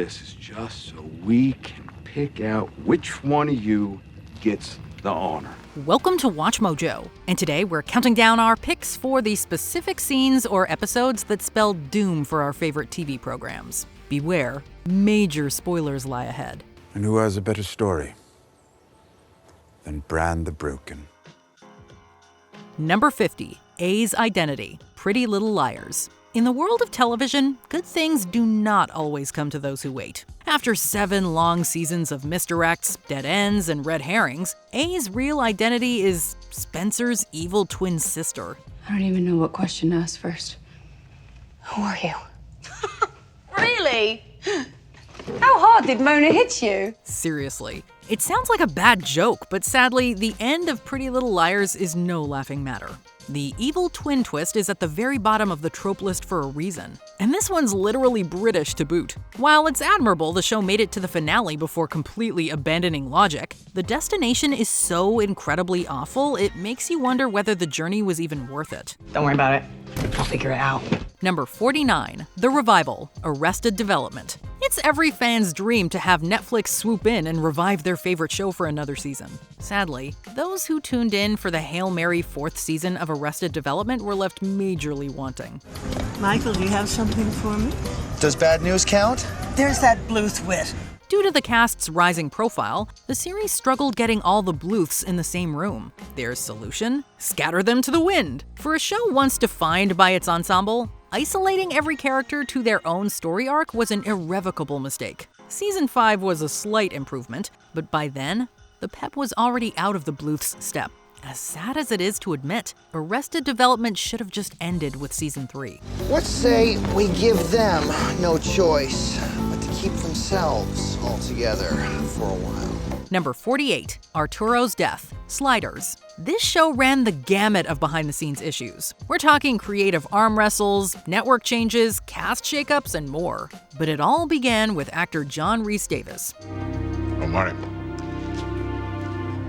this is just so we can pick out which one of you gets the honor. Welcome to Watch Mojo, and today we're counting down our picks for the specific scenes or episodes that spell doom for our favorite TV programs. Beware, major spoilers lie ahead. And who has a better story than Bran the Broken? Number 50, A's Identity, Pretty Little Liars. In the world of television, good things do not always come to those who wait. After 7 long seasons of misdirects, dead ends, and red herrings, A's real identity is Spencer's evil twin sister. I don't even know what question to ask first. Who are you? Really? How hard did Mona hit you? Seriously. It sounds like a bad joke, but sadly, the end of Pretty Little Liars is no laughing matter. The evil twin twist is at the very bottom of the trope list for a reason. And this one's literally British to boot. While it's admirable the show made it to the finale before completely abandoning logic, the destination is so incredibly awful, it makes you wonder whether the journey was even worth it. Don't worry about it. I'll figure it out. Number 49, The Revival, Arrested Development. It's every fan's dream to have Netflix swoop in and revive their favorite show for another season. Sadly, those who tuned in for the Hail Mary 4th season of Arrested Development were left majorly wanting. Michael, do you have something for me? Does bad news count? There's that Bluth wit. Due to the cast's rising profile, the series struggled getting all the Bluths in the same room. Their solution? Scatter them to the wind. For a show once defined by its ensemble, isolating every character to their own story arc was an irrevocable mistake. Season 5 was a slight improvement, but by then, the pep was already out of the Bluth's step. As sad as it is to admit, Arrested Development should have just ended with Season 3. Let's say we give them no choice but to keep themselves all together for a while. Number 48, Arturos Death, Sliders. This show ran the gamut of behind-the-scenes issues. We're talking creative arm wrestles, network changes, cast shakeups, and more. But it all began with actor John Rhys Davis. Oh, Marty.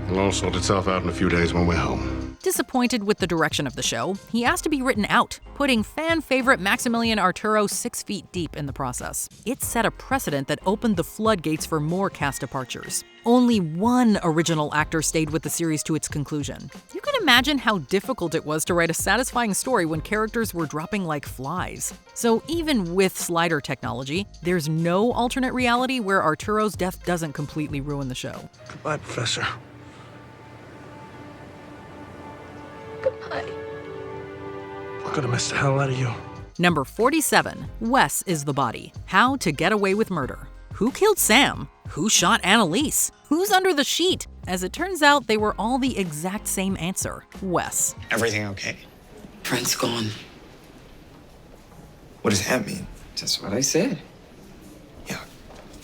It'll all sort itself out in a few days when we're home. Disappointed with the direction of the show, he asked to be written out, putting fan favorite Maximilian Arturo 6 feet deep in the process. It set a precedent that opened the floodgates for more cast departures. Only one original actor stayed with the series to its conclusion. You can imagine how difficult it was to write a satisfying story when characters were dropping like flies. So even with slider technology, there's no alternate reality where Arturo's death doesn't completely ruin the show. Goodbye, Professor. Goodbye. We're gonna miss the hell out of you. Number 47, Wes Is The Body, How to Get Away with Murder. Who killed Sam? Who shot Annalise? Who's under the sheet? As it turns out, they were all the exact same answer, Wes. Everything okay? Brent's gone. What does that mean? That's what I said. Yeah,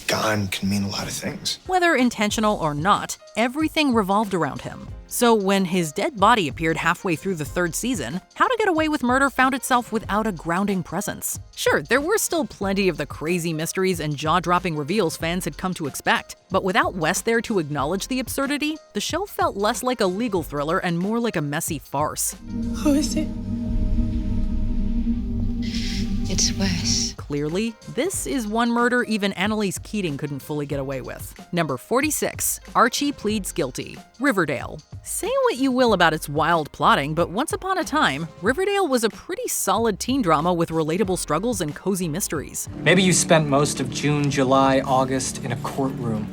gone can mean a lot of things. Whether intentional or not, everything revolved around him. So when his dead body appeared halfway through the 3rd season, How to Get Away with Murder found itself without a grounding presence. Sure, there were still plenty of the crazy mysteries and jaw-dropping reveals fans had come to expect, but without Wes there to acknowledge the absurdity, the show felt less like a legal thriller and more like a messy farce. Who is it? It's Wes. Clearly, this is one murder even Annalise Keating couldn't fully get away with. Number 46, Archie Pleads Guilty, Riverdale. Say what you will about its wild plotting, but once upon a time, Riverdale was a pretty solid teen drama with relatable struggles and cozy mysteries. Maybe you spent most of June, July, August in a courtroom,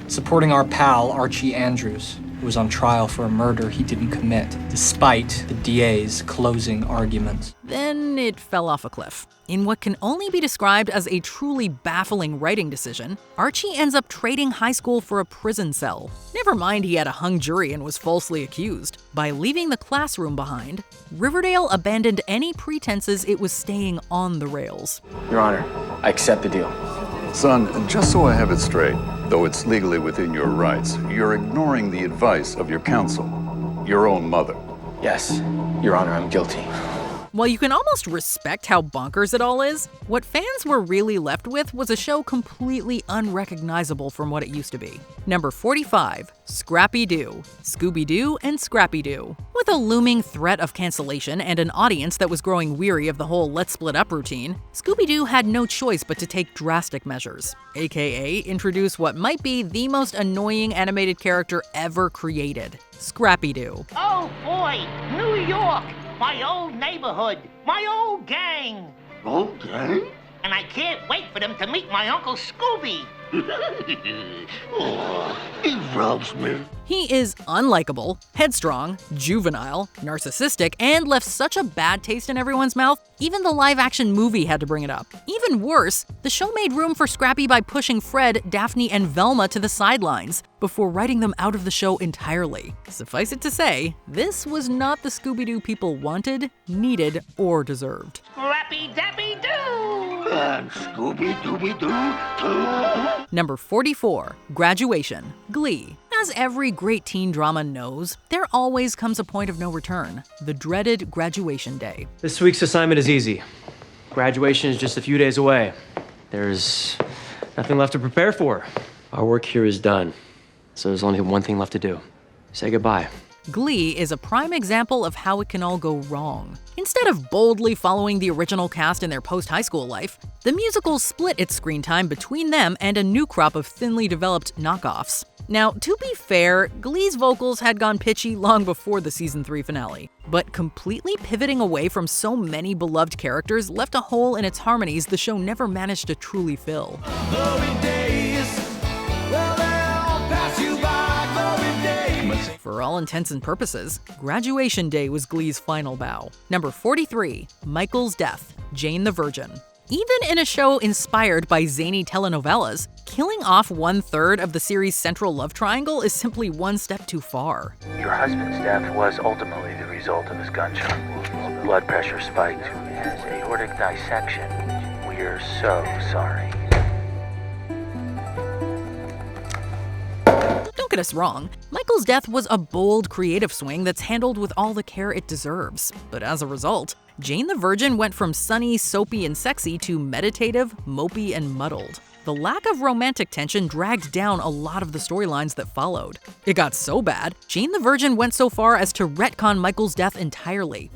supporting our pal, Archie Andrews, who was on trial for a murder he didn't commit, despite the DA's closing arguments. Then it fell off a cliff. In what can only be described as a truly baffling writing decision, Archie ends up trading high school for a prison cell. Never mind he had a hung jury and was falsely accused. By leaving the classroom behind, Riverdale abandoned any pretenses it was staying on the rails. Your Honor, I accept the deal. Son, just so I have it straight, though it's legally within your rights, you're ignoring the advice of your counsel, your own mother. Yes, Your Honor, I'm guilty. While you can almost respect how bonkers it all is, what fans were really left with was a show completely unrecognizable from what it used to be. Number 45, ScrappyDoo, Scooby-Doo and ScrappyDoo. With a looming threat of cancellation and an audience that was growing weary of the whole let's split up routine, Scooby-Doo had no choice but to take drastic measures, aka introduce what might be the most annoying animated character ever created, ScrappyDoo. Oh boy, New York! My old neighborhood, my old gang. Old gang? And I can't wait for them to meet my Uncle Scooby. Oh, he rubs me. He is unlikable, headstrong, juvenile, narcissistic, and left such a bad taste in everyone's mouth, even the live-action movie had to bring it up. Even worse, the show made room for Scrappy by pushing Fred, Daphne, and Velma to the sidelines, before writing them out of the show entirely. Suffice it to say, this was not the Scooby-Doo people wanted, needed, or deserved. Scrappy-Dappy-Doo! And Scooby-Dooby-Doo, too. Number 44, Graduation, Glee. As every great teen drama knows, there always comes a point of no return, the dreaded graduation day. This week's assignment is easy. Graduation is just a few days away. There's nothing left to prepare for. Our work here is done, so there's only one thing left to do. Say goodbye. Glee is a prime example of how it can all go wrong. Instead of boldly following the original cast in their post-high school life, the musical split its screen time between them and a new crop of thinly developed knockoffs. Now, to be fair, Glee's vocals had gone pitchy long before the season 3 finale, but completely pivoting away from so many beloved characters left a hole in its harmonies the show never managed to truly fill. For all intents and purposes, Graduation Day was Glee's final bow. Number 43, Michael's Death, Jane the Virgin. Even in a show inspired by zany telenovelas, killing off 1/3 of the series' central love triangle is simply one step too far. Your husband's death was ultimately the result of his gunshot wound. His blood pressure spiked to his aortic dissection. We're so sorry. Don't get us wrong, Michael's Death was a bold creative swing that's handled with all the care it deserves. But as a result, Jane the Virgin went from sunny, soapy, and sexy to meditative, mopey, and muddled. The lack of romantic tension dragged down a lot of the storylines that followed. It got so bad, Jane the Virgin went so far as to retcon Michael's death entirely.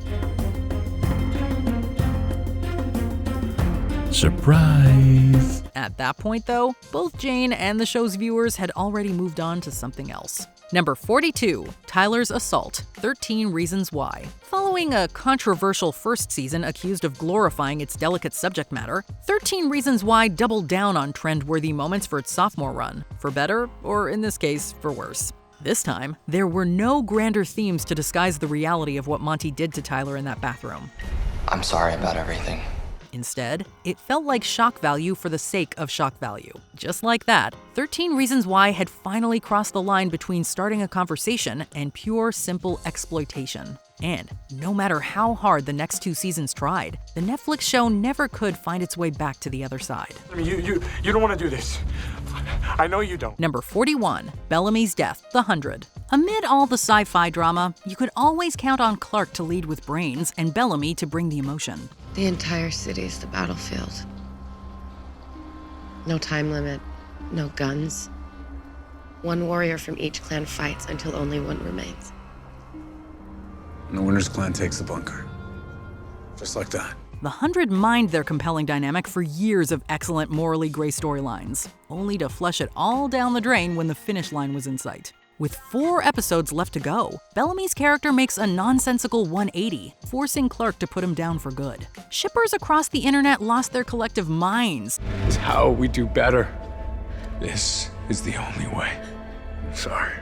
Surprise! At that point, though, both Jane and the show's viewers had already moved on to something else. Number 42, Tyler's Assault, 13 Reasons Why. Following a controversial first season accused of glorifying its delicate subject matter, 13 Reasons Why doubled down on trend-worthy moments for its sophomore run, for better, or in this case, for worse. This time, there were no grander themes to disguise the reality of what Monty did to Tyler in that bathroom. I'm sorry about everything. Instead, it felt like shock value for the sake of shock value. Just like that, 13 Reasons Why had finally crossed the line between starting a conversation and pure, simple exploitation. And no matter how hard the next 2 seasons tried, the Netflix show never could find its way back to the other side. I mean, you don't want to do this. I know you don't. Number 41, Bellamy's Death, The 100. Amid all the sci-fi drama, you could always count on Clark to lead with brains and Bellamy to bring the emotion. The entire city is the battlefield. No time limit, no guns. One warrior from each clan fights until only one remains. And the Winter's Clan takes the bunker. Just like that. The 100 mined their compelling dynamic for years of excellent morally gray storylines, only to flush it all down the drain when the finish line was in sight. With 4 episodes left to go, Bellamy's character makes a nonsensical 180, forcing Clark to put him down for good. Shippers across the internet lost their collective minds. It's how we do better. This is the only way. I'm sorry.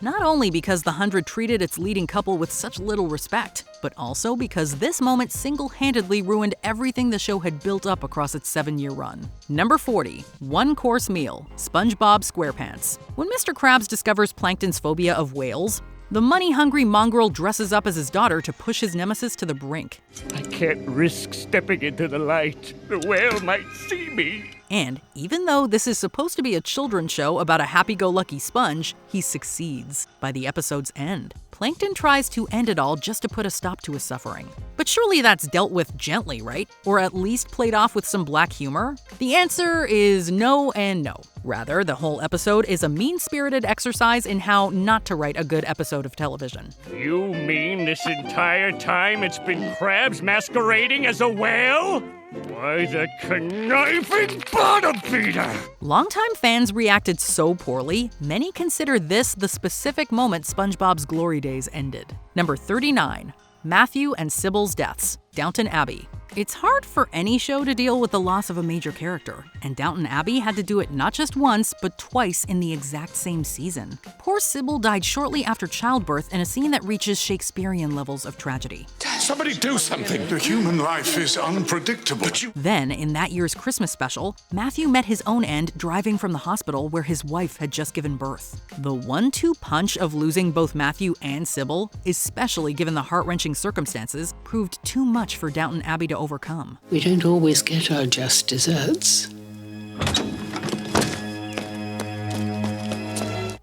Not only because the 100 treated its leading couple with such little respect, but also because this moment single-handedly ruined everything the show had built up across its 7-year run. Number 40, One-Course Meal, SpongeBob SquarePants. When Mr. Krabs discovers Plankton's phobia of whales, the money-hungry mongrel dresses up as his daughter to push his nemesis to the brink. I can't risk stepping into the light. The whale might see me. And even though this is supposed to be a children's show about a happy-go-lucky sponge, he succeeds by the episode's end. Plankton tries to end it all just to put a stop to his suffering. But surely that's dealt with gently, right? Or at least played off with some black humor? The answer is no and no. Rather, the whole episode is a mean-spirited exercise in how not to write a good episode of television. You mean this entire time it's been Krabs masquerading as a whale? Why, the conniving bottom feeder! Longtime fans reacted so poorly, many consider this the specific moment SpongeBob's glory days ended. Number 39, Matthew and Sybil's deaths, Downton Abbey. It's hard for any show to deal with the loss of a major character, and Downton Abbey had to do it not just once, but twice in the exact same season. Poor Sybil died shortly after childbirth in a scene that reaches Shakespearean levels of tragedy. Somebody do something. The human life is unpredictable. Then, in that year's Christmas special, Matthew met his own end driving from the hospital where his wife had just given birth. The 1-2 punch of losing both Matthew and Sybil, especially given the heart-wrenching circumstances, proved too much for Downton Abbey to overcome. We don't always get our just desserts.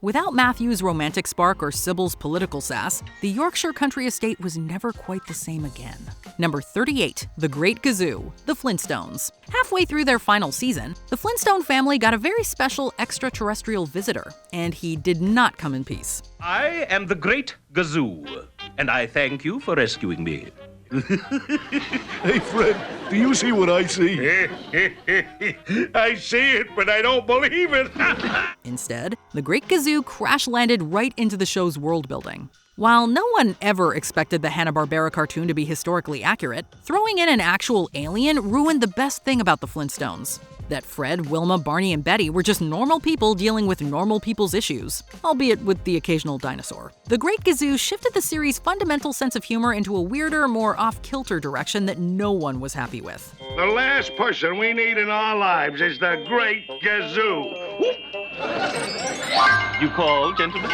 Without Matthew's romantic spark or Sybil's political sass, the Yorkshire country estate was never quite the same again. Number 38, The Great Gazoo, The Flintstones. Halfway through their final season, the Flintstone family got a very special extraterrestrial visitor, and he did not come in peace. I am the Great Gazoo, and I thank you for rescuing me. Hey, Fred, do you see what I see? I see it, but I don't believe it. Instead, the Great Gazoo crash-landed right into the show's world building. While no one ever expected the Hanna-Barbera cartoon to be historically accurate, throwing in an actual alien ruined the best thing about the Flintstones. That Fred, Wilma, Barney, and Betty were just normal people dealing with normal people's issues, albeit with the occasional dinosaur. The Great Gazoo shifted the series' fundamental sense of humor into a weirder, more off-kilter direction that no one was happy with. The last person we need in our lives is the Great Gazoo. You call, gentlemen?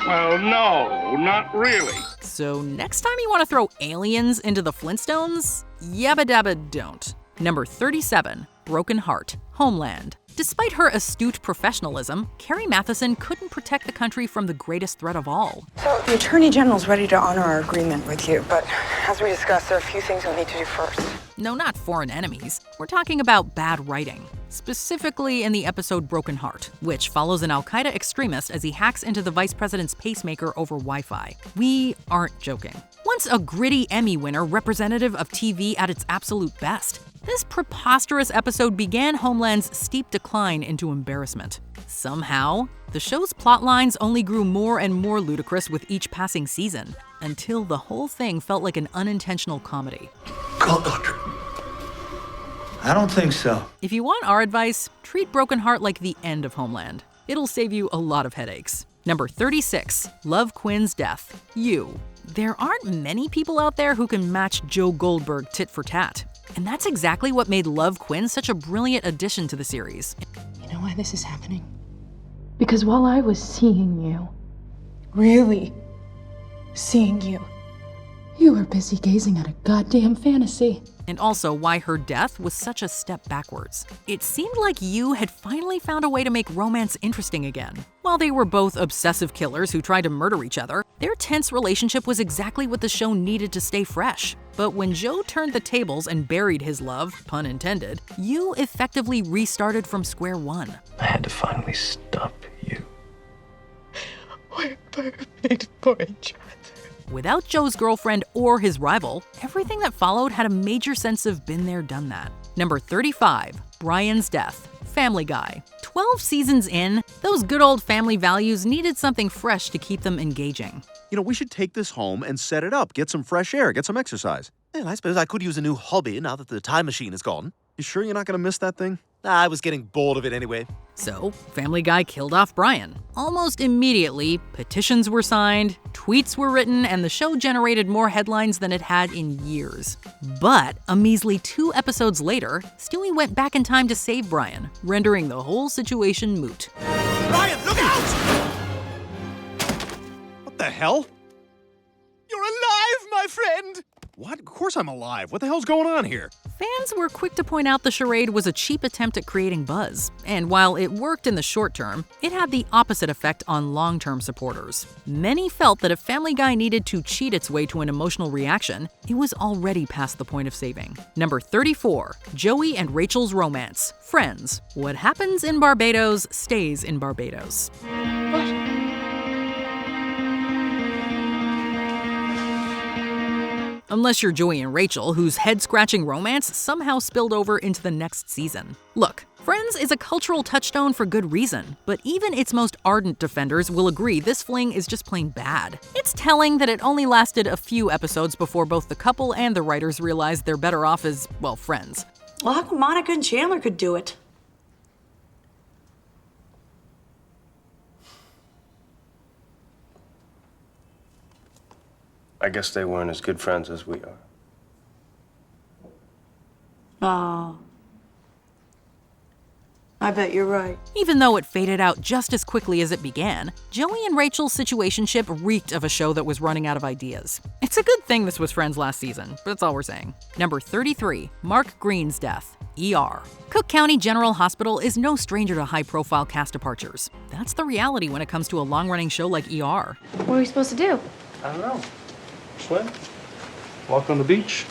Well, no, not really. So next time you want to throw aliens into the Flintstones, yabba dabba don't. Number 37, Broken Heart, Homeland. Despite her astute professionalism, Carrie Mathison couldn't protect the country from the greatest threat of all. So the Attorney General's ready to honor our agreement with you, but as we discussed, there are a few things we'll need to do first. No, not foreign enemies. We're talking about bad writing. Specifically in the episode Broken Heart, which follows an Al-Qaeda extremist as he hacks into the vice president's pacemaker over Wi-Fi. We aren't joking. Once a gritty Emmy winner representative of TV at its absolute best, this preposterous episode began Homeland's steep decline into embarrassment. Somehow, the show's plot lines only grew more and more ludicrous with each passing season, until the whole thing felt like an unintentional comedy. Call doctor. I don't think so. If you want our advice, treat Broken Heart like the end of Homeland. It'll save you a lot of headaches. Number 36, Love Quinn's Death, You. There aren't many people out there who can match Joe Goldberg tit for tat. And that's exactly what made Love Quinn such a brilliant addition to the series. You know why this is happening? Because while I was seeing you, really seeing you, you were busy gazing at a goddamn fantasy. And also why her death was such a step backwards. It seemed like You had finally found a way to make romance interesting again. While they were both obsessive killers who tried to murder each other, their tense relationship was exactly what the show needed to stay fresh. But when Joe turned the tables and buried his love, pun intended, You effectively restarted from square one. I had to finally stop you. We're perfect for each other. Without Joe's girlfriend or his rival, everything that followed had a major sense of been there, done that. Number 35, Brian's Death, Family Guy. 12 seasons in, those good old family values needed something fresh to keep them engaging. You know, we should take this home and set it up, get some fresh air, get some exercise. And I suppose I could use a new hobby now that the time machine is gone. You sure you're not going to miss that thing? I was getting bored of it anyway. So, Family Guy killed off Brian. Almost immediately, petitions were signed, tweets were written, and the show generated more headlines than it had in years. But a measly 2 episodes later, Stewie went back in time to save Brian, rendering the whole situation moot. Brian, look out! What the hell? You're alive, my friend! What? Of course I'm alive. What the hell's going on here? Fans were quick to point out the charade was a cheap attempt at creating buzz, and while it worked in the short term, it had the opposite effect on long-term supporters. Many felt that if Family Guy needed to cheat its way to an emotional reaction, it was already past the point of saving. Number 34, Joey and Rachel's romance. Friends. What happens in Barbados stays in Barbados. Unless you're Joey and Rachel, whose head-scratching romance somehow spilled over into the next season. Look, Friends is a cultural touchstone for good reason, but even its most ardent defenders will agree this fling is just plain bad. It's telling that it only lasted a few episodes before both the couple and the writers realized they're better off as, well, friends. Well, how come Monica and Chandler could do it? I guess they weren't as good friends as we are. Oh. I bet you're right. Even though it faded out just as quickly as it began, Joey and Rachel's situationship reeked of a show that was running out of ideas. It's a good thing this was Friends last season, but that's all we're saying. Number 33, Mark Green's death. ER. Cook County General Hospital is no stranger to high-profile cast departures. That's the reality when it comes to a long-running show like ER. What are we supposed to do? I don't know. Swim? Walk on the beach?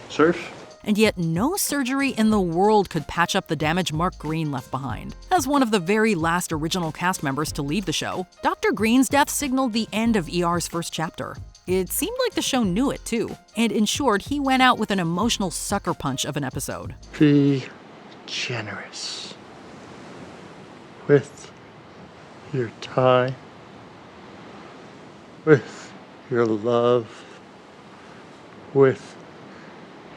Surf? And yet no surgery in the world could patch up the damage Mark Green left behind. As one of the very last original cast members to leave the show, Dr. Green's death signaled the end of ER's first chapter. It seemed like the show knew it too, and ensured he went out with an emotional sucker punch of an episode. Be generous with your time, with your love, with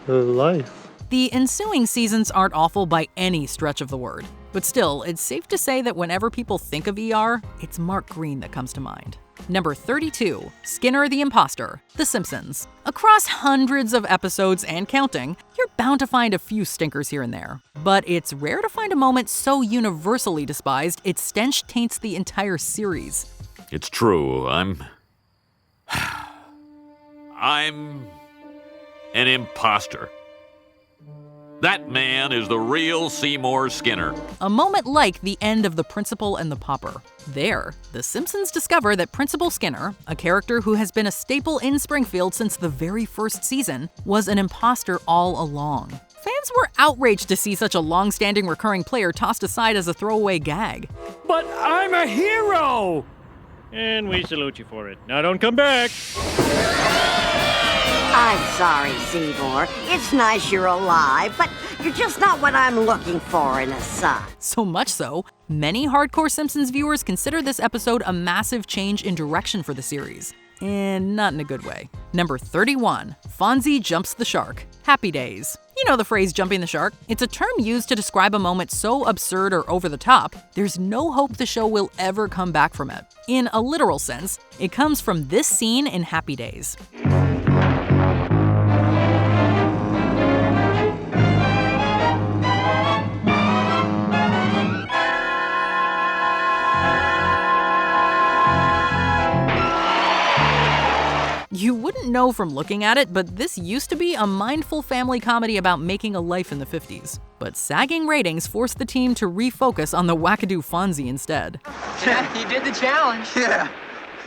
your life. The ensuing seasons aren't awful by any stretch of the word, but still, it's safe to say that whenever people think of ER, it's Mark Green that comes to mind. Number 32, Skinner the Impostor, The Simpsons. Across hundreds of episodes and counting, you're bound to find a few stinkers here and there. But it's rare to find a moment so universally despised its stench taints the entire series. It's true, I'm an impostor. That man is the real Seymour Skinner. A moment like the end of The Principal and the Pauper. There, the Simpsons discover that Principal Skinner, a character who has been a staple in Springfield since the very first season, was an imposter all along. Fans were outraged to see such a long-standing recurring player tossed aside as a throwaway gag. But I'm a hero! And we salute you for it. Now don't come back. I'm sorry, Seymour. It's nice you're alive, but you're just not what I'm looking for in a son. So much so, many hardcore Simpsons viewers consider this episode a massive change in direction for the series. And not in a good way. Number 31, Fonzie jumps the shark. Happy Days. You know the phrase jumping the shark? It's a term used to describe a moment so absurd or over the top, there's no hope the show will ever come back from it. In a literal sense, it comes from this scene in Happy Days. You wouldn't know from looking at it, but this used to be a mindful family comedy about making a life in the 50s. But sagging ratings forced the team to refocus on the wackadoo Fonzie instead. Yeah, you did the challenge. Yeah.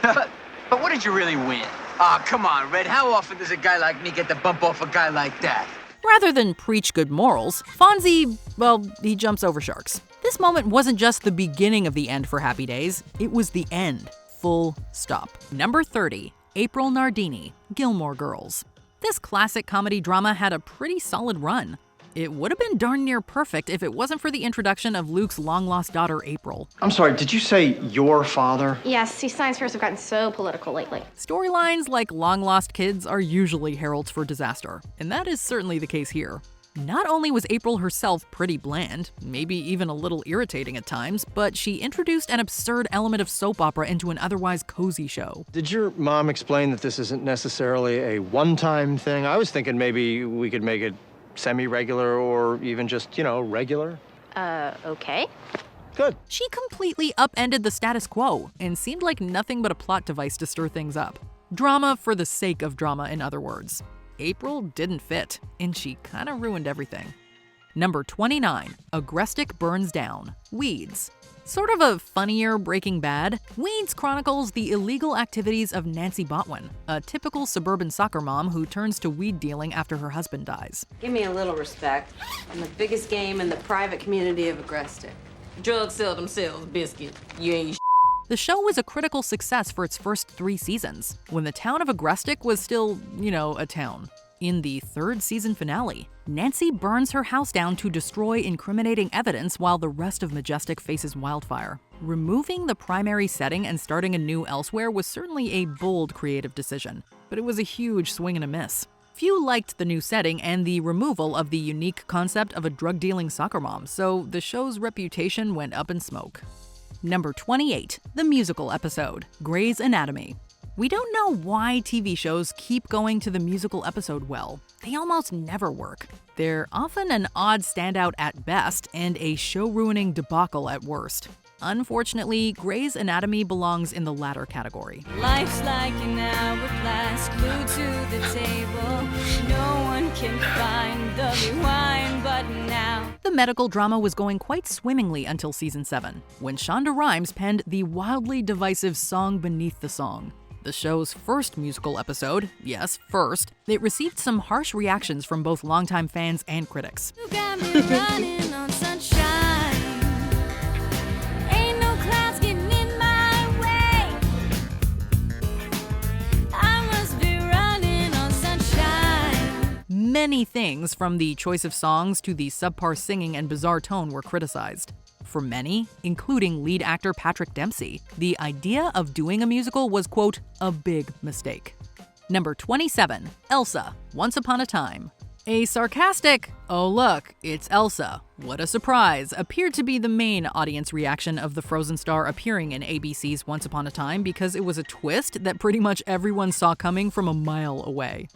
but what did you really win? Oh, come on, Red. How often does a guy like me get the bump off a guy like that? Rather than preach good morals, Fonzie, well, he jumps over sharks. This moment wasn't just the beginning of the end for Happy Days, it was the end. Full stop. Number 30. April Nardini, Gilmore Girls. This classic comedy drama had a pretty solid run. It would have been darn near perfect if it wasn't for the introduction of Luke's long-lost daughter, April. I'm sorry, did you say your father? Yes, see, science fairs have gotten so political lately. Storylines like long-lost kids are usually heralds for disaster, and that is certainly the case here. Not only was April herself pretty bland, maybe even a little irritating at times, but she introduced an absurd element of soap opera into an otherwise cozy show. Did your mom explain that this isn't necessarily a one-time thing? I was thinking maybe we could make it semi-regular or even just, regular. Okay. Good. She completely upended the status quo and seemed like nothing but a plot device to stir things up. Drama for the sake of drama, in other words. April didn't fit, and she kinda ruined everything. Number 29, Agrestic Burns Down, Weeds. Sort of a funnier Breaking Bad, Weeds chronicles the illegal activities of Nancy Botwin, a typical suburban soccer mom who turns to weed dealing after her husband dies. Give me a little respect. I'm the biggest game in the private community of Agrestic. Drugs seldom sells biscuit. You ain't The show was a critical success for its first 3 seasons, when the town of Agrestic was still, a town. In the 3rd season finale, Nancy burns her house down to destroy incriminating evidence while the rest of Majestic faces wildfire. Removing the primary setting and starting anew elsewhere was certainly a bold creative decision, but it was a huge swing and a miss. Few liked the new setting and the removal of the unique concept of a drug-dealing soccer mom, so the show's reputation went up in smoke. Number 28, the musical episode, Grey's Anatomy. We don't know why TV shows keep going to the musical episode well. They almost never work. They're often an odd standout at best and a show-ruining debacle at worst. Unfortunately, Grey's Anatomy belongs in the latter category. Life's like an hourglass glued to the table. No one can find the rewind button now. The medical drama was going quite swimmingly until season 7, when Shonda Rhimes penned the wildly divisive Song Beneath the Song. The show's first musical episode, yes, first, it received some harsh reactions from both longtime fans and critics. You got me running on sunshine. Ain't no clouds getting in my way. I must be running on sunshine. Many things, from the choice of songs to the subpar singing and bizarre tone, were criticized. For many, including lead actor Patrick Dempsey, the idea of doing a musical was, quote, a big mistake. Number 27, Elsa, Once Upon a Time. A sarcastic, "Oh look, it's Elsa, what a surprise," appeared to be the main audience reaction of the Frozen star appearing in ABC's Once Upon a Time because it was a twist that pretty much everyone saw coming from a mile away.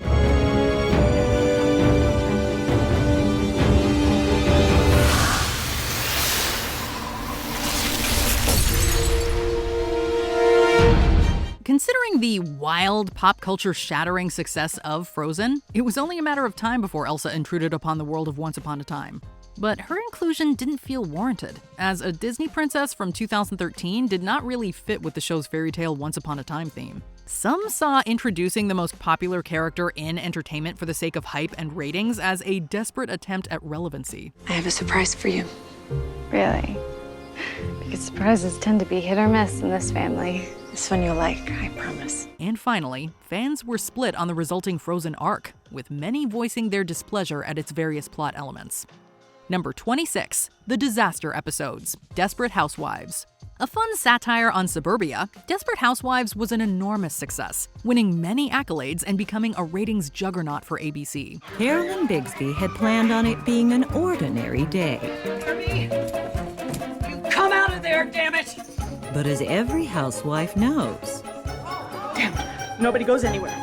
Considering the wild, pop culture shattering success of Frozen, it was only a matter of time before Elsa intruded upon the world of Once Upon a Time. But her inclusion didn't feel warranted, as a Disney princess from 2013 did not really fit with the show's fairy tale Once Upon a Time theme. Some saw introducing the most popular character in entertainment for the sake of hype and ratings as a desperate attempt at relevancy. I have a surprise for you. Really? Because surprises tend to be hit or miss in this family. This one you'll like, I promise. And finally, fans were split on the resulting Frozen arc, with many voicing their displeasure at its various plot elements. Number 26, the disaster episodes, Desperate Housewives. A fun satire on suburbia, Desperate Housewives was an enormous success, winning many accolades and becoming a ratings juggernaut for ABC. Carolyn Bigsby had planned on it being an ordinary day. Come out of there, damn it! But as every housewife knows, Damn it. Nobody goes anywhere.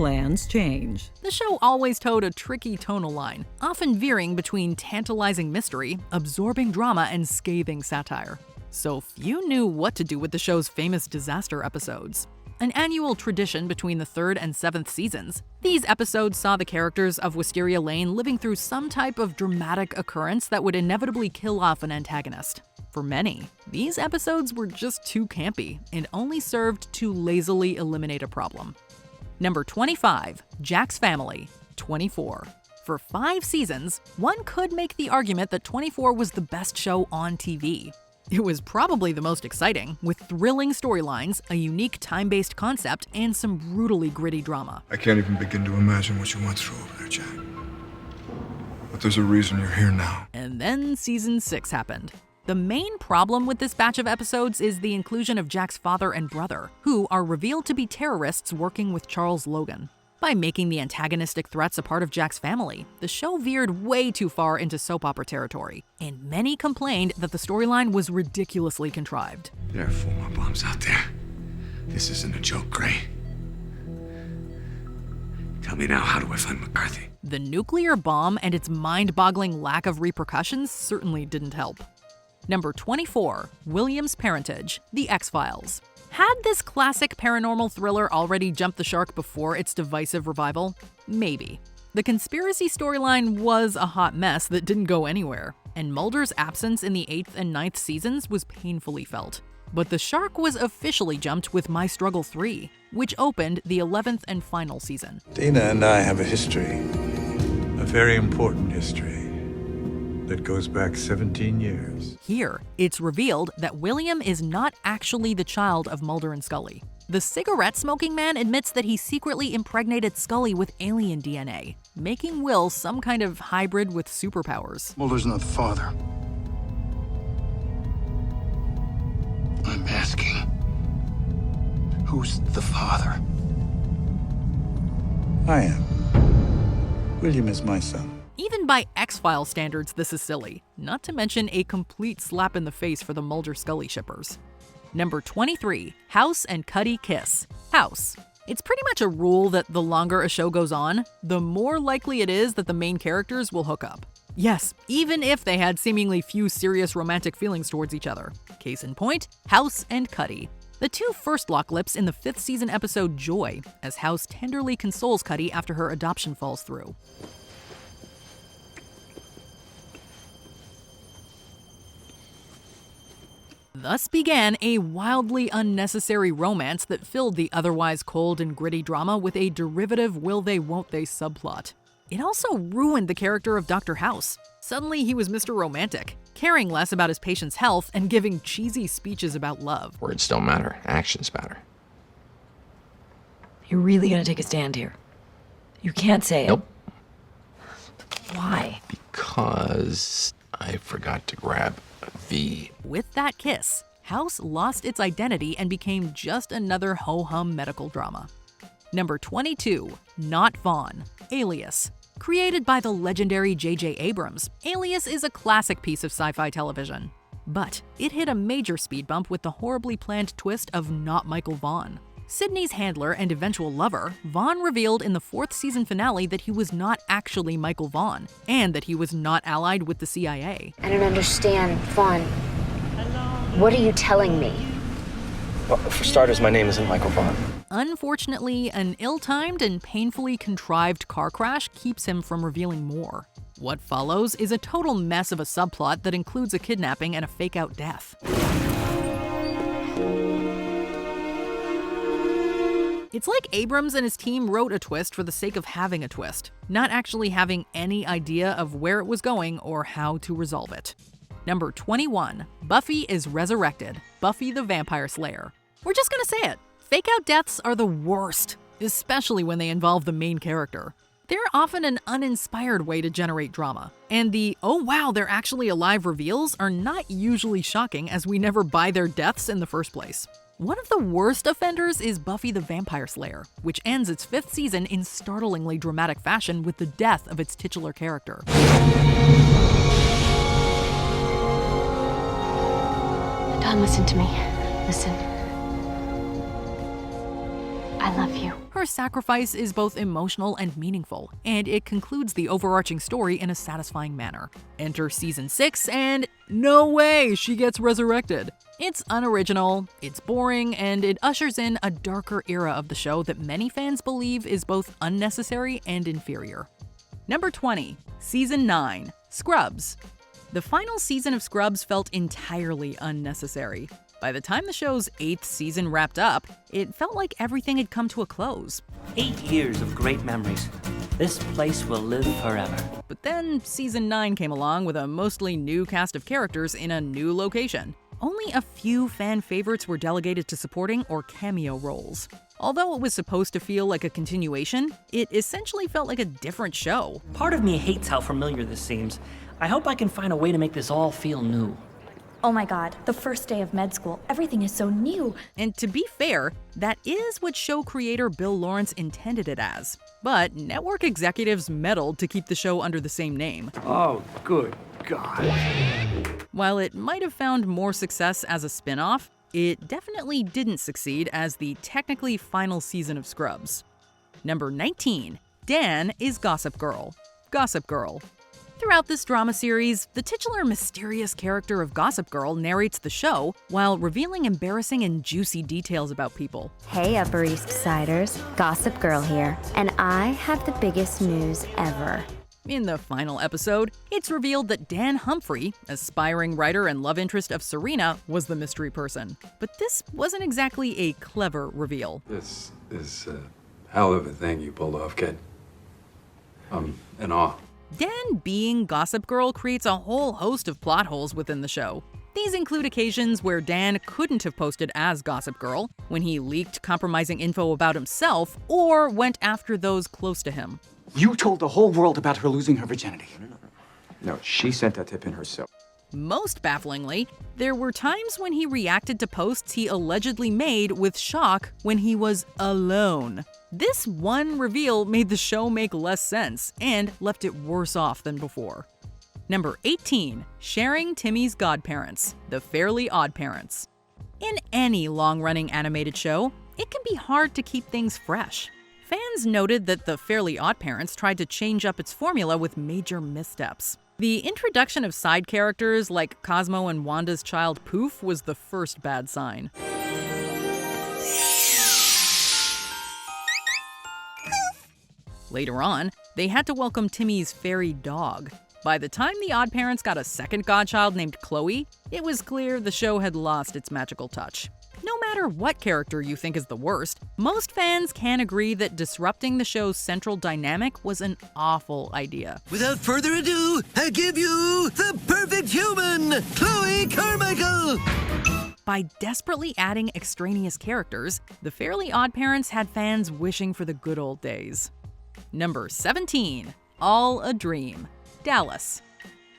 plans change. The show always towed a tricky tonal line, often veering between tantalizing mystery, absorbing drama, and scathing satire. So few knew what to do with the show's famous disaster episodes. An annual tradition between the 3rd and 7th seasons, these episodes saw the characters of Wisteria Lane living through some type of dramatic occurrence that would inevitably kill off an antagonist. For many, these episodes were just too campy and only served to lazily eliminate a problem. Number 25, Jack's Family, 24. For 5 seasons, one could make the argument that 24 was the best show on TV. It was probably the most exciting, with thrilling storylines, a unique time-based concept, and some brutally gritty drama. I can't even begin to imagine what you went through over there, Jack. But there's a reason you're here now. And then season 6 happened. The main problem with this batch of episodes is the inclusion of Jack's father and brother, who are revealed to be terrorists working with Charles Logan. By making the antagonistic threats a part of Jack's family, the show veered way too far into soap opera territory, and many complained that the storyline was ridiculously contrived. There are 4 more bombs out there. This isn't a joke, Gray. Tell me now, how do I find McCarthy? The nuclear bomb and its mind-boggling lack of repercussions certainly didn't help. Number 24, William's Parentage, The X-Files. Had this classic paranormal thriller already jumped the shark before its divisive revival? Maybe. The conspiracy storyline was a hot mess that didn't go anywhere, and Mulder's absence in the 8th and 9th seasons was painfully felt. But the shark was officially jumped with My Struggle 3, which opened the 11th and final season. Dana and I have a history, a very important history that goes back 17 years. Here, it's revealed that William is not actually the child of Mulder and Scully. The cigarette-smoking man admits that he secretly impregnated Scully with alien DNA, making Will some kind of hybrid with superpowers. Mulder's not the father. I'm asking, who's the father? I am. William is my son. Even by X-Files standards, this is silly, not to mention a complete slap in the face for the Mulder-Scully shippers. Number 23, House and Cuddy kiss. House. It's pretty much a rule that the longer a show goes on, the more likely it is that the main characters will hook up. Yes, even if they had seemingly few serious romantic feelings towards each other. Case in point, House and Cuddy. The two first lock lips in the 5th season episode Joy, as House tenderly consoles Cuddy after her adoption falls through. Thus began a wildly unnecessary romance that filled the otherwise cold and gritty drama with a derivative will-they-won't-they subplot. It also ruined the character of Dr. House. Suddenly he was Mr. Romantic, caring less about his patient's health and giving cheesy speeches about love. Words don't matter, actions matter. You're really gonna take a stand here? You can't say it. Nope. Why? Because I forgot to grab a V. With that kiss, House lost its identity and became just another ho-hum medical drama. Number 22, Not Vaughn, Alias. Created by the legendary J.J. Abrams, Alias is a classic piece of sci-fi television. But it hit a major speed bump with the horribly planned twist of not Michael Vaughn. Sydney's handler and eventual lover, Vaughn revealed in the 4th season finale that he was not actually Michael Vaughn, and that he was not allied with the CIA. I don't understand, Vaughn. What are you telling me? Well, for starters, my name isn't Michael Vaughn. Unfortunately, an ill-timed and painfully contrived car crash keeps him from revealing more. What follows is a total mess of a subplot that includes a kidnapping and a fake-out death. It's like Abrams and his team wrote a twist for the sake of having a twist, not actually having any idea of where it was going or how to resolve it. Number 21, Buffy is Resurrected, Buffy the Vampire Slayer. We're just gonna say it. Fake-out deaths are the worst, especially when they involve the main character. They're often an uninspired way to generate drama, and the "oh wow, they're actually alive" reveals are not usually shocking as we never buy their deaths in the first place. One of the worst offenders is Buffy the Vampire Slayer, which ends its 5th season in startlingly dramatic fashion with the death of its titular character. Don, listen to me. Listen. I love you. Her sacrifice is both emotional and meaningful, and it concludes the overarching story in a satisfying manner. Enter season 6, and no way she gets resurrected. It's unoriginal, it's boring, and it ushers in a darker era of the show that many fans believe is both unnecessary and inferior. Number 20, Season 9, Scrubs. The final season of Scrubs felt entirely unnecessary. By the time the show's 8th season wrapped up, it felt like everything had come to a close. 8 years of great memories. This place will live forever. But then season 9 came along with a mostly new cast of characters in a new location. Only a few fan favorites were delegated to supporting or cameo roles. Although it was supposed to feel like a continuation, it essentially felt like a different show. Part of me hates how familiar this seems. I hope I can find a way to make this all feel new. Oh my god, the first day of med school, everything is so new. And to be fair, that is what show creator Bill Lawrence intended it as. But network executives meddled to keep the show under the same name. Oh, good God. While it might have found more success as a spin-off, it definitely didn't succeed as the technically final season of Scrubs. Number 19, Dan is Gossip Girl. Gossip Girl. Throughout this drama series, the titular mysterious character of Gossip Girl narrates the show while revealing embarrassing and juicy details about people. Hey, Upper East Siders, Gossip Girl here, and I have the biggest news ever. In the final episode, it's revealed that Dan Humphrey, aspiring writer and love interest of Serena, was the mystery person. But this wasn't exactly a clever reveal. This is a hell of a thing you pulled off, kid. I'm in awe. Dan being Gossip Girl creates a whole host of plot holes within the show. These include occasions where Dan couldn't have posted as Gossip Girl, when he leaked compromising info about himself, or went after those close to him. You told the whole world about her losing her virginity. No, she sent that tip in herself. Most bafflingly, there were times when he reacted to posts he allegedly made with shock when he was alone. This one reveal made the show make less sense and left it worse off than before. Number 18, sharing Timmys Godparents, the Fairly Odd Parents. In any long-running animated show, it can be hard to keep things fresh. Fans noted that the Fairly Odd Parents tried to change up its formula with major missteps. The introduction of side characters like Cosmo and Wanda's child Poof was the first bad sign. Later on, they had to welcome Timmy's fairy dog. By the time the Odd Parents got a second godchild named Chloe, it was clear the show had lost its magical touch. No matter what character you think is the worst, most fans can agree that disrupting the show's central dynamic was an awful idea. Without further ado, I give you the perfect human, Chloe Carmichael! By desperately adding extraneous characters, the Fairly Odd Parents had fans wishing for the good old days. Number 17, All a Dream, Dallas.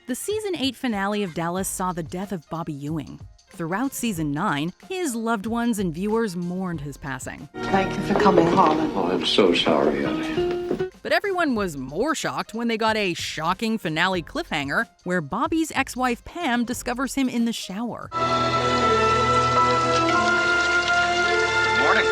The season 8 finale of Dallas saw the death of Bobby Ewing. Throughout season 9, his loved ones and viewers mourned his passing. Thank you for coming, Harlan. Oh, I'm so sorry, honey. But everyone was more shocked when they got a shocking finale cliffhanger where Bobby's ex-wife Pam discovers him in the shower. Good morning.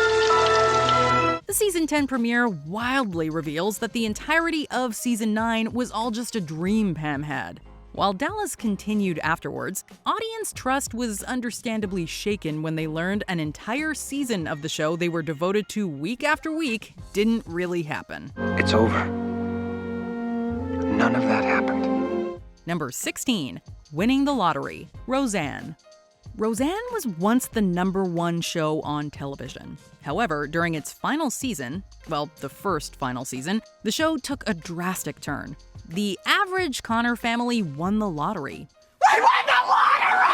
The season 10 premiere wildly reveals that the entirety of season 9 was all just a dream Pam had. While Dallas continued afterwards, audience trust was understandably shaken when they learned an entire season of the show they were devoted to week after week didn't really happen. It's over. None of that happened. Number 16, Winning the Lottery, Roseanne. Roseanne was once the #1 show on television. However, during its final season, well, the first final season, the show took a drastic turn. The average Connor family won the lottery. We won the lottery!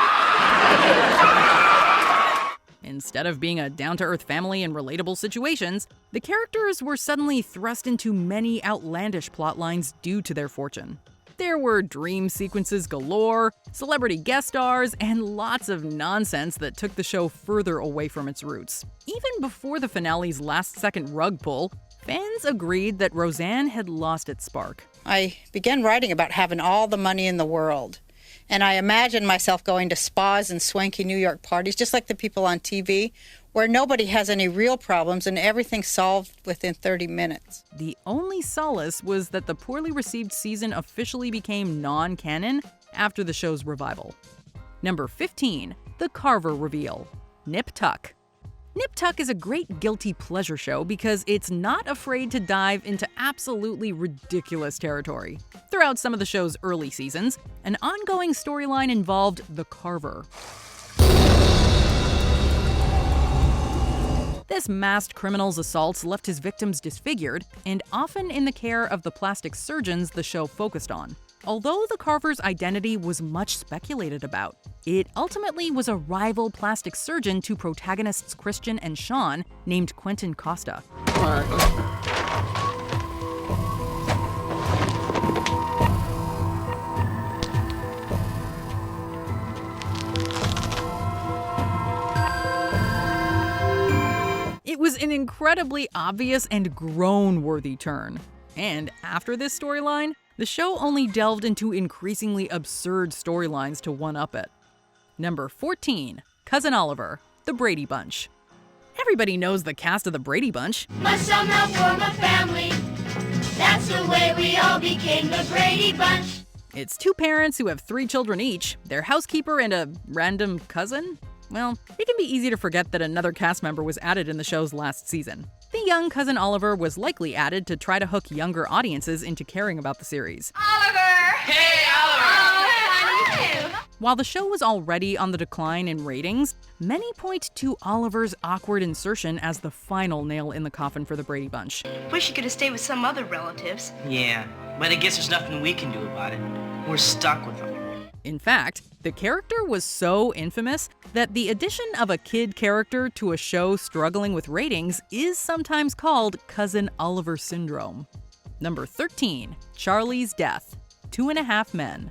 Instead of being a down-to-earth family in relatable situations, the characters were suddenly thrust into many outlandish plot lines due to their fortune. There were dream sequences galore, celebrity guest stars, and lots of nonsense that took the show further away from its roots. Even before the finale's last-second rug pull, fans agreed that Roseanne had lost its spark. I began writing about having all the money in the world, and I imagined myself going to spas and swanky New York parties, just like the people on TV, where nobody has any real problems and everything's solved within 30 minutes. The only solace was that the poorly received season officially became non-canon after the show's revival. Number 15, The Carver Reveal, Nip Tuck. Nip Tuck is a great guilty pleasure show because it's not afraid to dive into absolutely ridiculous territory. Throughout some of the show's early seasons, an ongoing storyline involved the Carver. This masked criminal's assaults left his victims disfigured and often in the care of the plastic surgeons the show focused on. Although the Carver's identity was much speculated about, it ultimately was a rival plastic surgeon to protagonists Christian and Sean named Quentin Costa. It was an incredibly obvious and groan-worthy turn. And after this storyline, the show only delved into increasingly absurd storylines to one-up it. Number 14, Cousin Oliver, The Brady Bunch. Everybody knows the cast of The Brady Bunch. Must somehow form a family. That's the way we all became the Brady Bunch. It's two parents who have 3 children each, their housekeeper, and a random cousin? Well, it can be easy to forget that another cast member was added in the show's last season. The young cousin Oliver was likely added to try to hook younger audiences into caring about the series. Oliver! Hey, Oliver! Oh, how are you? While the show was already on the decline in ratings, many point to Oliver's awkward insertion as the final nail in the coffin for the Brady Bunch. Wish you could have stayed with some other relatives. Yeah, but I guess there's nothing we can do about it. We're stuck with them. In fact, the character was so infamous that the addition of a kid character to a show struggling with ratings is sometimes called Cousin Oliver Syndrome. Number 13, Charlie's Death, 2.5 Men.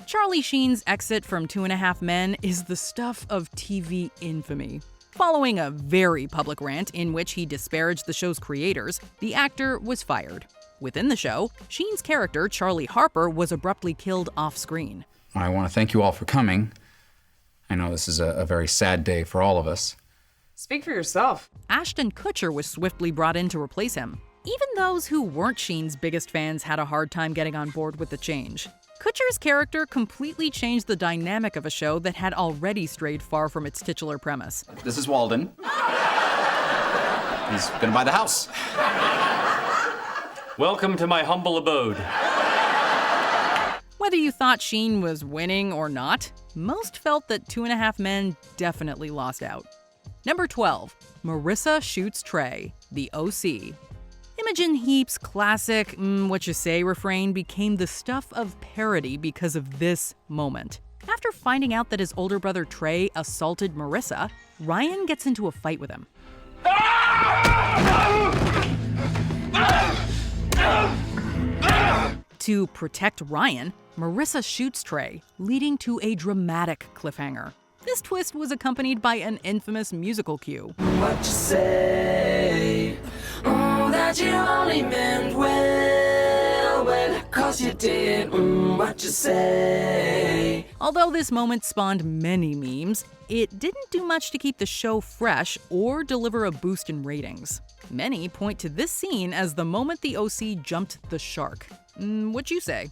Charlie Sheen's exit from 2.5 Men is the stuff of TV infamy. Following a very public rant in which he disparaged the show's creators, the actor was fired. Within the show, Sheen's character, Charlie Harper, was abruptly killed off-screen. I want to thank you all for coming. I know this is a very sad day for all of us. Speak for yourself. Ashton Kutcher was swiftly brought in to replace him. Even those who weren't Sheen's biggest fans had a hard time getting on board with the change. Kutcher's character completely changed the dynamic of a show that had already strayed far from its titular premise. This is Walden. He's gonna buy the house. Welcome to my humble abode. Whether you thought Sheen was winning or not, most felt that 2.5 Men definitely lost out. Number 12, Marissa Shoots Trey, the OC. Imogen Heap's classic what you say refrain became the stuff of parody because of this moment. After finding out that his older brother Trey assaulted Marissa, Ryan gets into a fight with him. To protect Ryan, Marissa shoots Trey, leading to a dramatic cliffhanger. This twist was accompanied by an infamous musical cue. What you say? Oh, that you only meant well, 'cause you did. What you say? Although this moment spawned many memes, it didn't do much to keep the show fresh or deliver a boost in ratings. Many point to this scene as the moment the OC jumped the shark. What you say?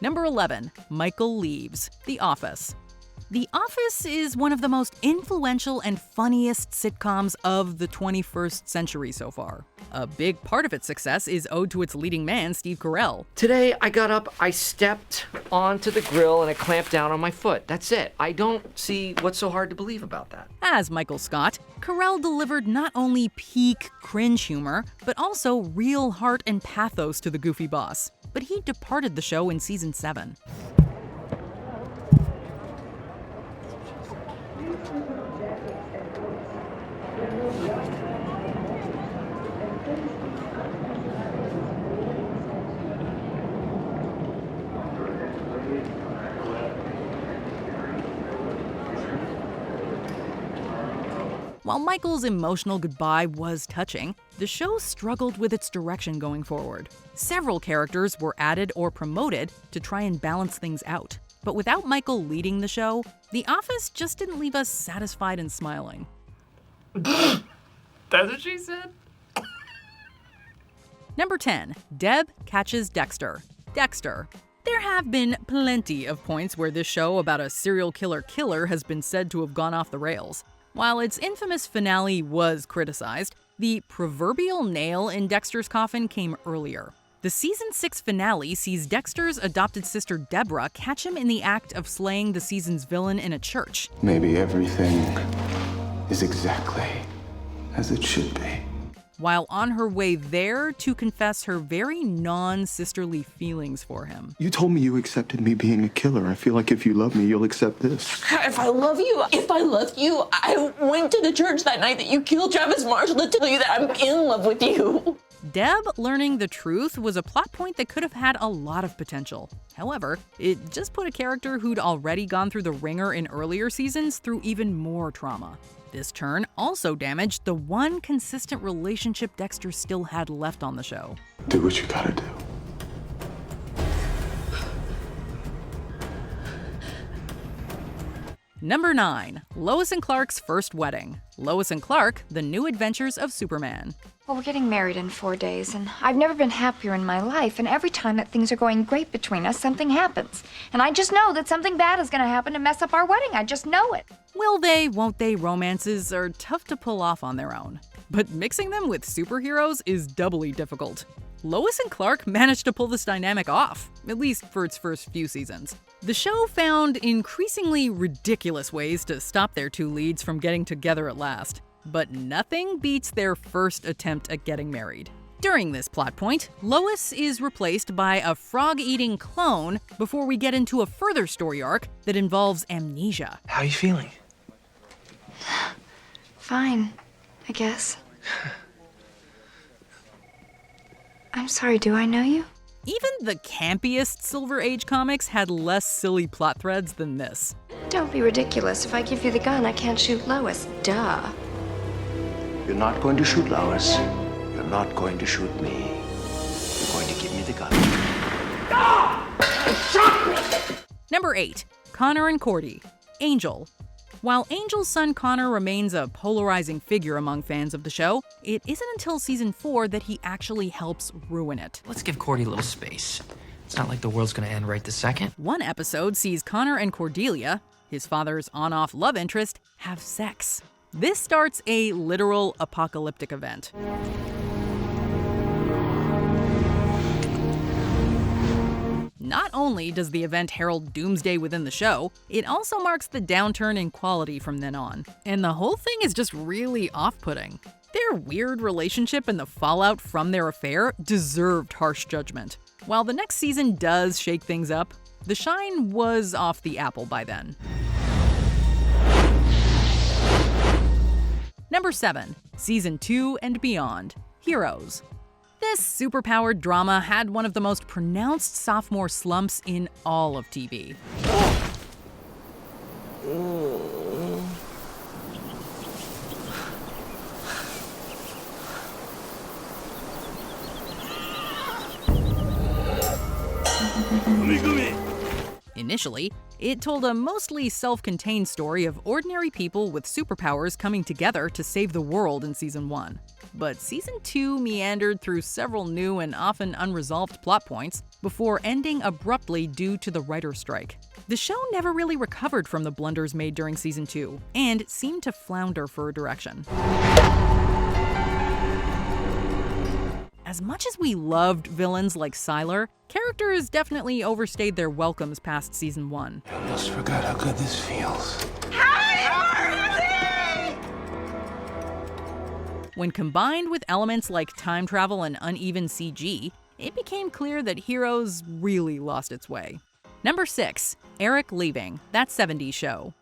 Number 11, Michael Leaves, The Office. The Office is one of the most influential and funniest sitcoms of the 21st century so far. A big part of its success is owed to its leading man, Steve Carell. Today, I got up, I stepped onto the grill, and I clamped down on my foot. That's it. I don't see what's so hard to believe about that. As Michael Scott, Carell delivered not only peak cringe humor, but also real heart and pathos to the goofy boss. But he departed the show in season 7. While Michael's emotional goodbye was touching, the show struggled with its direction going forward. Several characters were added or promoted to try and balance things out. But without Michael leading the show, The Office just didn't leave us satisfied and smiling. That's what she said? Number 10, Deb Catches Dexter. Dexter. There have been plenty of points where this show about a serial killer has been said to have gone off the rails. While its infamous finale was criticized, the proverbial nail in Dexter's coffin came earlier. The season 6 finale sees Dexter's adopted sister Deborah catch him in the act of slaying the season's villain in a church. Maybe everything is exactly as it should be. While on her way there to confess her very non-sisterly feelings for him. You told me you accepted me being a killer. I feel like if you love me, you'll accept this. If I love you, I went to the church that night that you killed Travis Marshall to tell you that I'm in love with you. Deb learning the truth was a plot point that could have had a lot of potential. However, it just put a character who'd already gone through the ringer in earlier seasons through even more trauma. This turn also damaged the one consistent relationship Dexter still had left on the show. Do what you gotta do. Number 9. Lois and Clark's First Wedding. Lois and Clark, The New Adventures of Superman. Well, we're getting married in 4 days, and I've never been happier in my life, and every time that things are going great between us, something happens. And I just know that something bad is gonna happen to mess up our wedding. I just know it. Will they, won't they romances are tough to pull off on their own. But mixing them with superheroes is doubly difficult. Lois and Clark managed to pull this dynamic off, at least for its first few seasons. The show found increasingly ridiculous ways to stop their two leads from getting together at last, but nothing beats their first attempt at getting married. During this plot point, Lois is replaced by a frog-eating clone before we get into a further story arc that involves amnesia. How are you feeling? Fine, I guess. I'm sorry, do I know you? Even the campiest Silver Age comics had less silly plot threads than this. Don't be ridiculous. If I give you the gun, I can't shoot Lois. Duh. You're not going to shoot Lois. You're not going to shoot me. You're going to give me the gun. Number 8. Connor and Cordy. Angel. While Angel's son Connor remains a polarizing figure among fans of the show, it isn't until season 4 that he actually helps ruin it. Let's give Cordy a little space. It's not like the world's gonna end right this second. One episode sees Connor and Cordelia, his father's on-off love interest, have sex. This starts a literal apocalyptic event. Not only does the event herald doomsday within the show, it also marks the downturn in quality from then on. And the whole thing is just really off-putting. Their weird relationship and the fallout from their affair deserved harsh judgment. While the next season does shake things up, the shine was off the apple by then. Number 7. Season 2 and Beyond. Heroes. This superpowered drama had one of the most pronounced sophomore slumps in all of TV. Initially, it told a mostly self-contained story of ordinary people with superpowers coming together to save the world in season 1. But season 2 meandered through several new and often unresolved plot points before ending abruptly due to the writer's strike. The show never really recovered from the blunders made during season 2, and seemed to flounder for a direction. As much as we loved villains like Sylar, characters definitely overstayed their welcomes past season 1. I almost forgot how good this feels. When combined with elements like time travel and uneven CG, it became clear that Heroes really lost its way. Number 6. Eric Leaving, That 70s Show.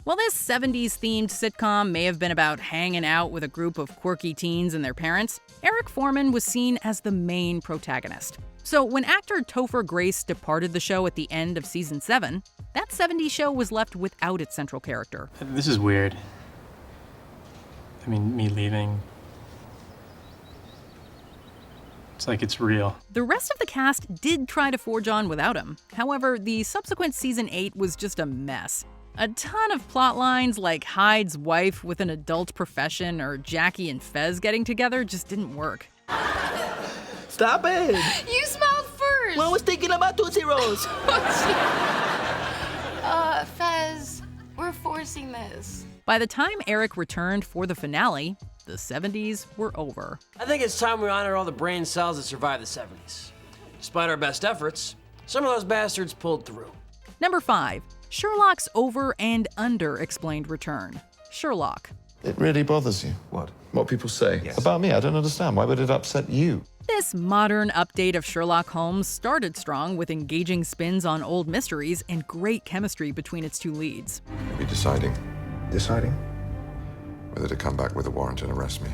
While this 70s-themed sitcom may have been about hanging out with a group of quirky teens and their parents, Eric Foreman was seen as the main protagonist. So when actor Topher Grace departed the show at the end of season 7, That 70s Show was left without its central character. This is weird. I mean, me leaving. It's like it's real. The rest of the cast did try to forge on without him. However, the subsequent season 8 was just a mess. A ton of plot lines like Hyde's wife with an adult profession or Jackie and Fez getting together just didn't work. Stop it! You smelled first! I was thinking about Tootsie Rolls! Fez, we're forcing this. By the time Eric returned for the finale, the 70s were over. I think it's time we honor all the brain cells that survived the 70s. Despite our best efforts, some of those bastards pulled through. Number 5. Sherlock's over and under-explained return. Sherlock. It really bothers you? What? What people say? Yes. About me? I don't understand. Why would it upset you? This modern update of Sherlock Holmes started strong with engaging spins on old mysteries and great chemistry between its two leads. Are you deciding? Deciding? Whether to come back with a warrant and arrest me.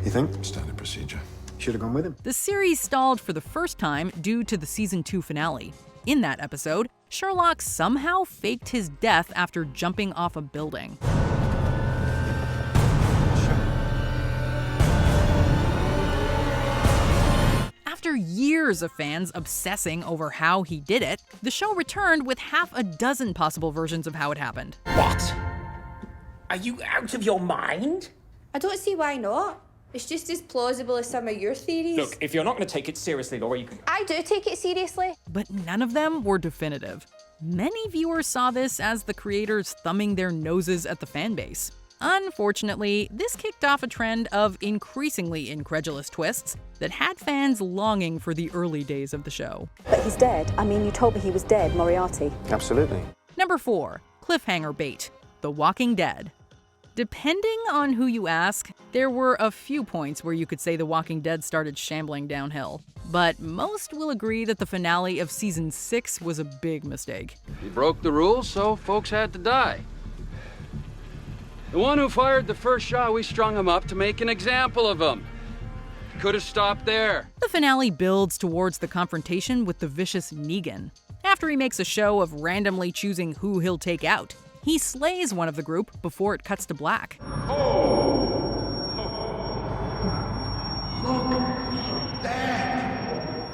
You think? Standard procedure. Should have gone with him. The series stalled for the first time due to the season 2 finale. In that episode, Sherlock somehow faked his death after jumping off a building. After years of fans obsessing over how he did it, the show returned with half a dozen possible versions of how it happened. What? Are you out of your mind? I don't see why not. It's just as plausible as some of your theories. Look, if you're not going to take it seriously, Laura, you can... I do take it seriously. But none of them were definitive. Many viewers saw this as the creators thumbing their noses at the fanbase. Unfortunately, this kicked off a trend of increasingly incredulous twists that had fans longing for the early days of the show. But he's dead. I mean, you told me he was dead, Moriarty. Absolutely. Number 4. Cliffhanger bait. The Walking Dead. Depending on who you ask, there were a few points where you could say The Walking Dead started shambling downhill. But most will agree that the finale of Season 6 was a big mistake. He broke the rules, so folks had to die. The one who fired the first shot, we strung him up to make an example of him. Could have stopped there. The finale builds towards the confrontation with the vicious Negan. After he makes a show of randomly choosing who he'll take out, he slays one of the group before it cuts to black.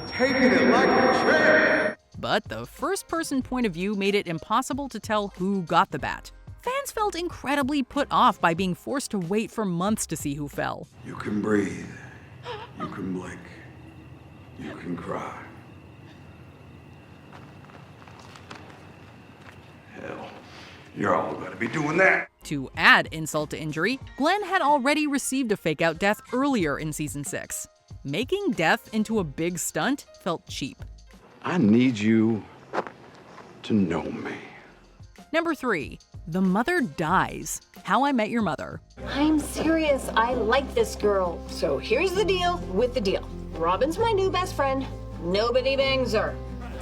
Taking it like a champ. But the first-person point of view made it impossible to tell who got the bat. Fans felt incredibly put off by being forced to wait for months to see who fell. You can breathe. You can blink. You can cry. Hell, you're all gonna be doing that. To add insult to injury, Glenn had already received a fake-out death earlier in Season 6. Making death into a big stunt felt cheap. I need you to know me. Number 3. The Mother Dies. How I Met Your Mother. I'm serious. I like this girl. So here's the deal with the deal. Robin's my new best friend. Nobody bangs her.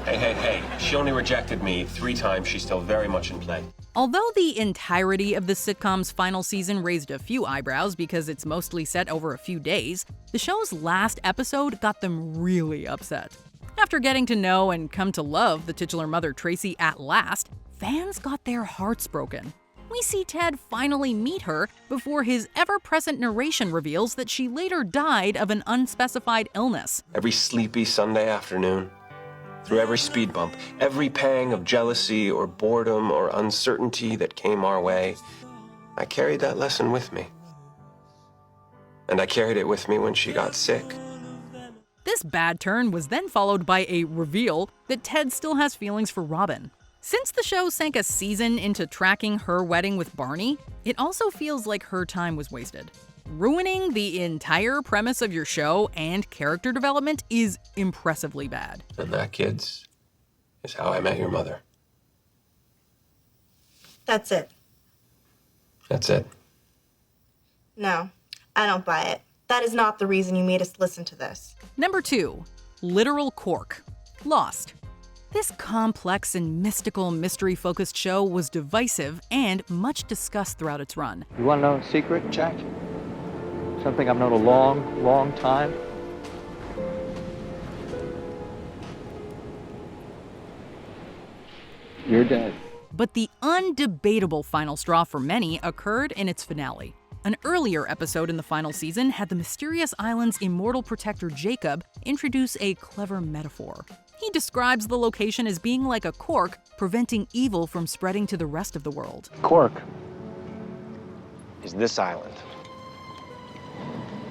Hey. She only rejected me 3 times. She's still very much in play. Although the entirety of the sitcom's final season raised a few eyebrows because it's mostly set over a few days, the show's last episode got them really upset. After getting to know and come to love the titular mother Tracy at last, fans got their hearts broken. We see Ted finally meet her before his ever-present narration reveals that she later died of an unspecified illness. Every sleepy Sunday afternoon, through every speed bump, every pang of jealousy or boredom or uncertainty that came our way, I carried that lesson with me. And I carried it with me when she got sick. This bad turn was then followed by a reveal that Ted still has feelings for Robin. Since the show sank a season into tracking her wedding with Barney, it also feels like her time was wasted. Ruining the entire premise of your show and character development is impressively bad. And that, kids, is how I met your mother. That's it. That's it. No, I don't buy it. That is not the reason you made us listen to this. Number 2. Literal cork. Lost. This complex and mystical, mystery-focused show was divisive and much discussed throughout its run. You want to know a secret, Jack? Something I've known a long, long time? You're dead. But the undebatable final straw for many occurred in its finale. An earlier episode in the final season had the mysterious island's immortal protector Jacob introduce a clever metaphor. He describes the location as being like a cork, preventing evil from spreading to the rest of the world. Cork is this island.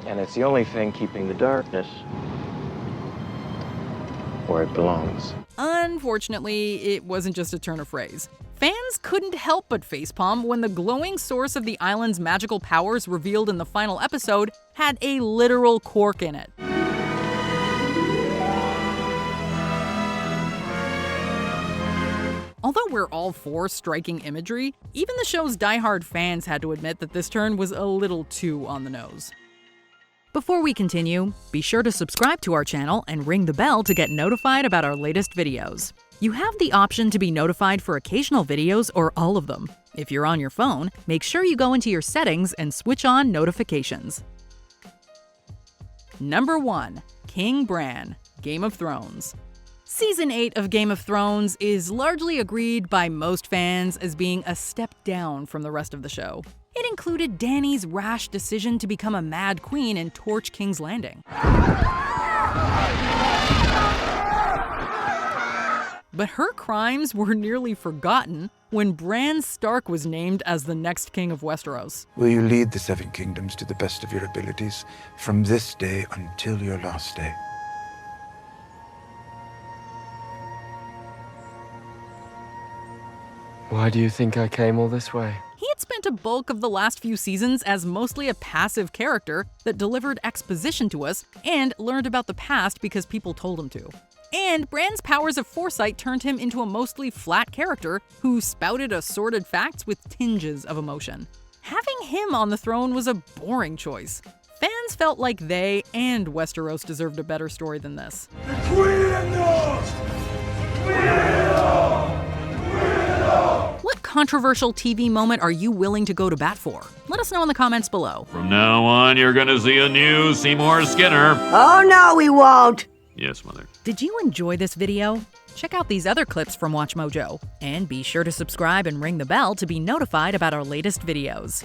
And it's the only thing keeping the darkness where it belongs. Unfortunately, it wasn't just a turn of phrase. Fans couldn't help but facepalm when the glowing source of the island's magical powers revealed in the final episode had a literal cork in it. Although we're all for striking imagery, even the show's diehard fans had to admit that this turn was a little too on the nose. Before we continue, be sure to subscribe to our channel and ring the bell to get notified about our latest videos. You have the option to be notified for occasional videos or all of them. If you're on your phone, make sure you go into your settings and switch on notifications. Number 1. King Bran, Game of Thrones. Season 8 of Game of Thrones is largely agreed by most fans as being a step down from the rest of the show. It included Dany's rash decision to become a Mad Queen and torch King's Landing. But her crimes were nearly forgotten when Bran Stark was named as the next king of Westeros. Will you lead the Seven Kingdoms to the best of your abilities from this day until your last day? Why do you think I came all this way? He had spent a bulk of the last few seasons as mostly a passive character that delivered exposition to us and learned about the past because people told him to. And Bran's powers of foresight turned him into a mostly flat character who spouted assorted facts with tinges of emotion. Having him on the throne was a boring choice. Fans felt like they and Westeros deserved a better story than this. What controversial TV moment are you willing to go to bat for? Let us know in the comments below. From now on, you're gonna see a new Seymour Skinner. Oh no, we won't! Yes, Mother. Did you enjoy this video? Check out these other clips from Watch Mojo, and be sure to subscribe and ring the bell to be notified about our latest videos.